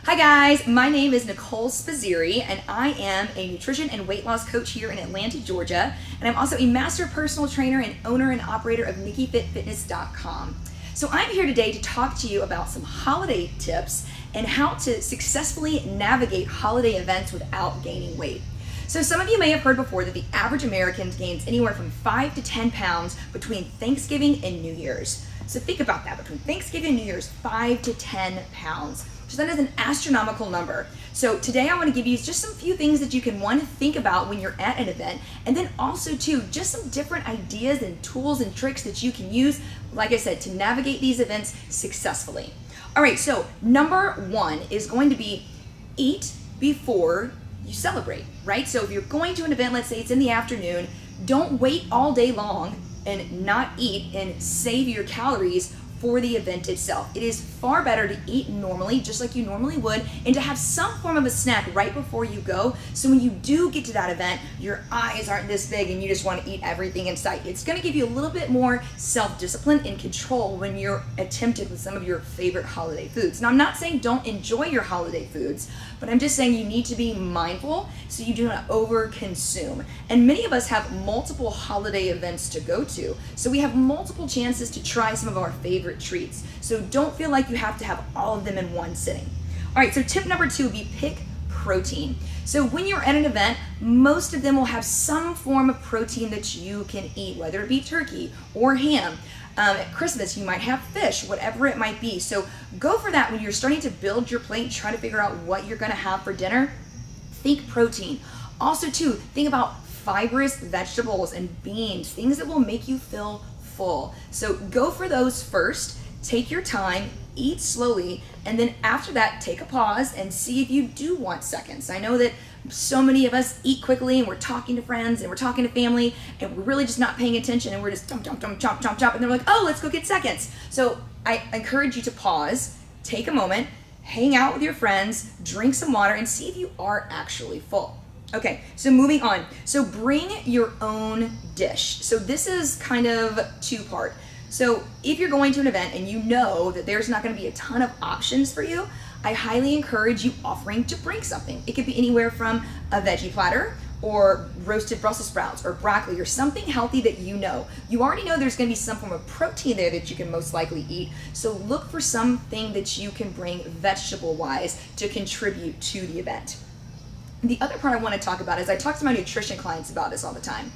Hi guys, my name is Nicole and I am a nutrition and weight loss coach here in Atlanta, Georgia. And I'm also a master personal trainer and owner and operator of NikkiFitFitness.com. So I'm here today to talk to you about some holiday tips and how to successfully navigate holiday events without gaining weight. So some of you may have heard before that the average American gains anywhere from 5 to 10 pounds between Thanksgiving and New Year's. So think about that, between Thanksgiving and New Year's, 5 to 10 pounds. So that is an astronomical number. So today I want to give you just some few things that you can, one, think about when you're at an event, and then also two, just some different ideas and tools and tricks that you can use, like I said, to navigate these events successfully. All right, so number one is going to be eat before you celebrate, right? So if you're going to an event, let's say it's in the afternoon, don't wait all day long and not eat and save your calories for the event itself. It is far better to eat normally, just like you normally would, and to have some form of a snack right before you go, so when you do get to that event, your eyes aren't this big and you just want to eat everything in sight. It's going to give you a little bit more self-discipline and control when you're tempted with some of your favorite holiday foods. Now, I'm not saying don't enjoy your holiday foods, but I'm just saying you need to be mindful so you do not over-consume. And many of us have multiple holiday events to go to, so we have multiple chances to try some of our favorite treats. So don't feel like you have to have all of them in one sitting. All right, so tip number two would be pick protein. So when you're at an event, most of them will have some form of protein that you can eat, whether it be turkey or ham. At Christmas, you might have fish, whatever it might be. So go for that when you're starting to build your plate, try to figure out what you're gonna have for dinner. Think protein. Also too, think about fibrous vegetables and beans, things that will make you feel full. So go for those first, take your time, eat slowly, and then after that, take a pause and see if you do want seconds. I know that so many of us eat quickly and we're talking to friends and we're talking to family and we're really just not paying attention and we're just chomp, and they're like, oh, let's go get seconds. So I encourage you to pause, take a moment, hang out with your friends, drink some water, and see if you are actually full. Okay, so moving on. So bring your own dish. So this is kind of two-part. So if you're going to an event and you know that there's not going to be a ton of options for you, I highly encourage you offering to bring something. It could be anywhere from a veggie platter or roasted Brussels sprouts or broccoli or something healthy that you know. You already know there's going to be some form of protein there that you can most likely eat. So look for something that you can bring vegetable-wise to contribute to the event. The other part I want to talk about is I talk to my nutrition clients about this all the time.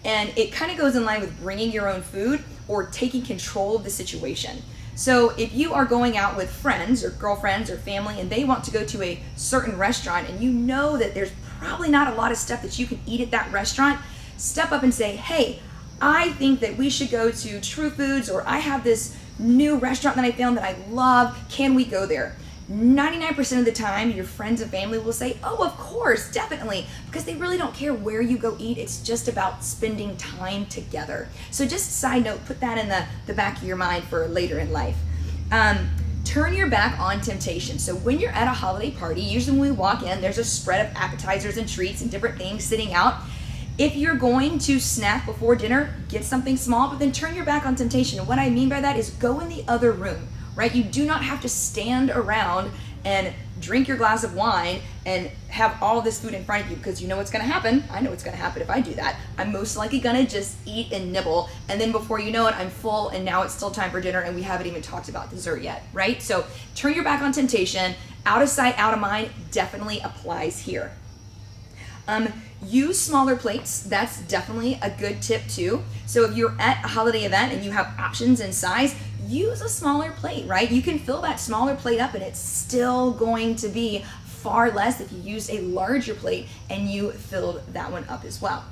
And it kind of goes in line with bringing your own food or taking control of the situation. So if you are going out with friends or girlfriends or family and they want to go to a certain restaurant and you know that there's probably not a lot of stuff that you can eat at that restaurant, step up and say, hey, I think that we should go to True Foods, or I have this new restaurant that I found that I love, can we go there? 99% of the time, your friends and family will say, oh, of course, definitely, because they really don't care where you go eat. It's just about spending time together. So just a side note, put that in the back of your mind for later in life. Turn your back on temptation. So when you're at a holiday party, usually when we walk in, there's a spread of appetizers and treats and different things sitting out. If you're going to snack before dinner, get something small, but then turn your back on temptation. And what I mean by that is go in the other room. Right? You do not have to stand around and drink your glass of wine and have all this food in front of you, because you know what's going to happen. I know what's going to happen if I do that. I'm most likely going to just eat and nibble, and then before you know it, I'm full, and now it's still time for dinner, and we haven't even talked about dessert yet, right? So turn your back on temptation. Out of sight, out of mind definitely applies here. Use smaller plates. That's definitely a good tip too. So if you're at a holiday event and you have options in size, use a smaller plate, right? You can fill that smaller plate up and it's still going to be far less if you used a larger plate and you filled that one up as well.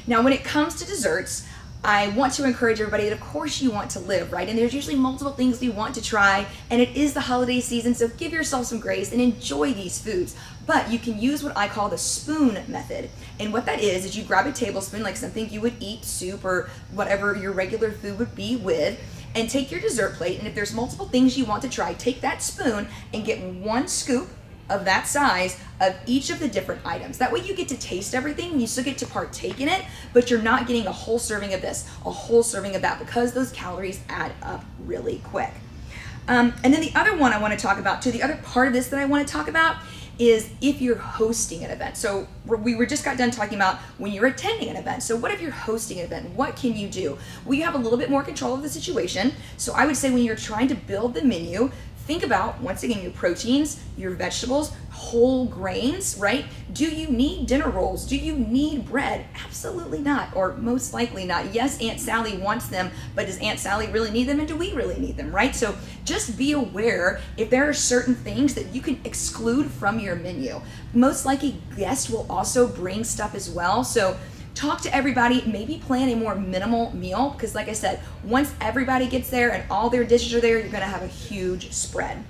Now, when it comes to desserts, I want to encourage everybody that of course you want to live, right? And there's usually multiple things you want to try, and it is the holiday season, so give yourself some grace and enjoy these foods. But you can use what I call the spoon method. And what that is you grab a tablespoon, like something you would eat soup or whatever your regular food would be with, and take your dessert plate, and if there's multiple things you want to try, take that spoon and get one scoop of that size of each of the different items. That way you get to taste everything and you still get to partake in it, but you're not getting a whole serving of this, a whole serving of that, because those calories add up really quick. And then the other one I want to talk about too, the other part of this that I want to talk about is if you're hosting an event. So we just got done talking about when you're attending an event. So what if you're hosting an event? What can you do? Well, you have a little bit more control of the situation. So I would say when you're trying to build the menu, think about, once again, your proteins, your vegetables, whole grains, right? Do you need dinner rolls? Do you need bread? Absolutely not, or most likely not. Yes, Aunt Sally wants them, but does Aunt Sally really need them, and do we really need them, right? So just be aware if there are certain things that you can exclude from your menu. Most likely guests will also bring stuff as well. So talk to everybody, maybe plan a more minimal meal, because like I said, once everybody gets there and all their dishes are there, you're gonna have a huge spread.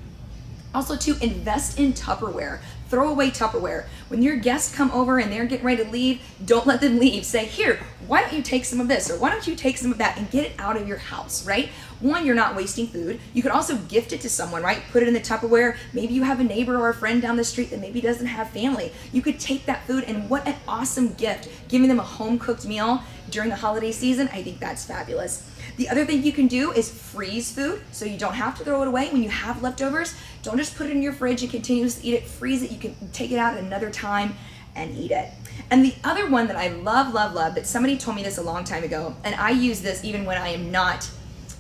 Also to invest in Tupperware. Throw away Tupperware. When your guests come over and they're getting ready to leave, don't let them leave. Say, here, why don't you take some of this, or why don't you take some of that, and get it out of your house, right? One, you're not wasting food. You could also gift it to someone, right? Put it in the Tupperware. Maybe you have a neighbor or a friend down the street that maybe doesn't have family. You could take that food, and what an awesome gift. Giving them a home-cooked meal during the holiday season, I think that's fabulous. The other thing you can do is freeze food, so you don't have to throw it away when you have leftovers. Don't just put it in your fridge and continuously eat it. Freeze it. You can take it out at another time and eat it. And the other one that I love, that somebody told me this a long time ago, and I use this even when I am not,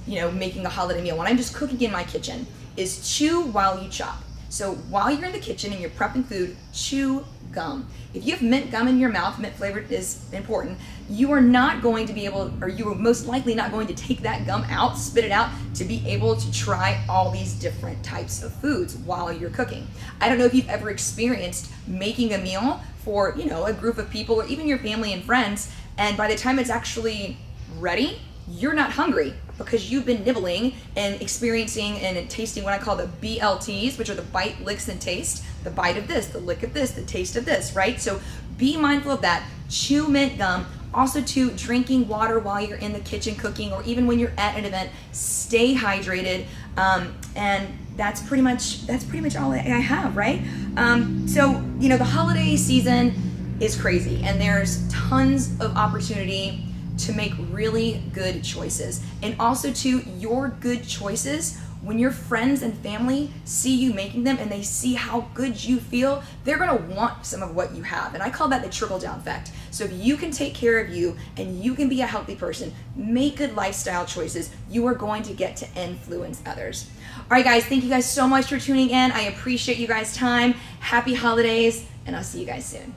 making a holiday meal, when I'm just cooking in my kitchen, is chew while you chop. So while you're in the kitchen and you're prepping food, chew gum. If you have mint gum in your mouth, mint flavor is important, you are not going to be able, or you are most likely not going to take that gum out, spit it out, to be able to try all these different types of foods while you're cooking. I don't know if you've ever experienced making a meal for, a group of people, or even your family and friends, and by the time it's actually ready, you're not hungry because you've been nibbling and experiencing and tasting what I call the BLTs, which are the bite, licks, and taste. The bite of this, the lick of this, the taste of this, right? So be mindful of that. Chew mint gum. Also to drinking water while you're in the kitchen cooking, or even when you're at an event. Stay hydrated. And that's pretty much all I have, right? So the holiday season is crazy, and there's tons of opportunity to make really good choices. And also to your good choices, when your friends and family see you making them and they see how good you feel, they're gonna want some of what you have. And I call that the trickle down effect. So if you can take care of you and you can be a healthy person, make good lifestyle choices, you are going to get to influence others. All right, guys, thank you guys so much for tuning in. I appreciate you guys' time. Happy holidays, and I'll see you guys soon.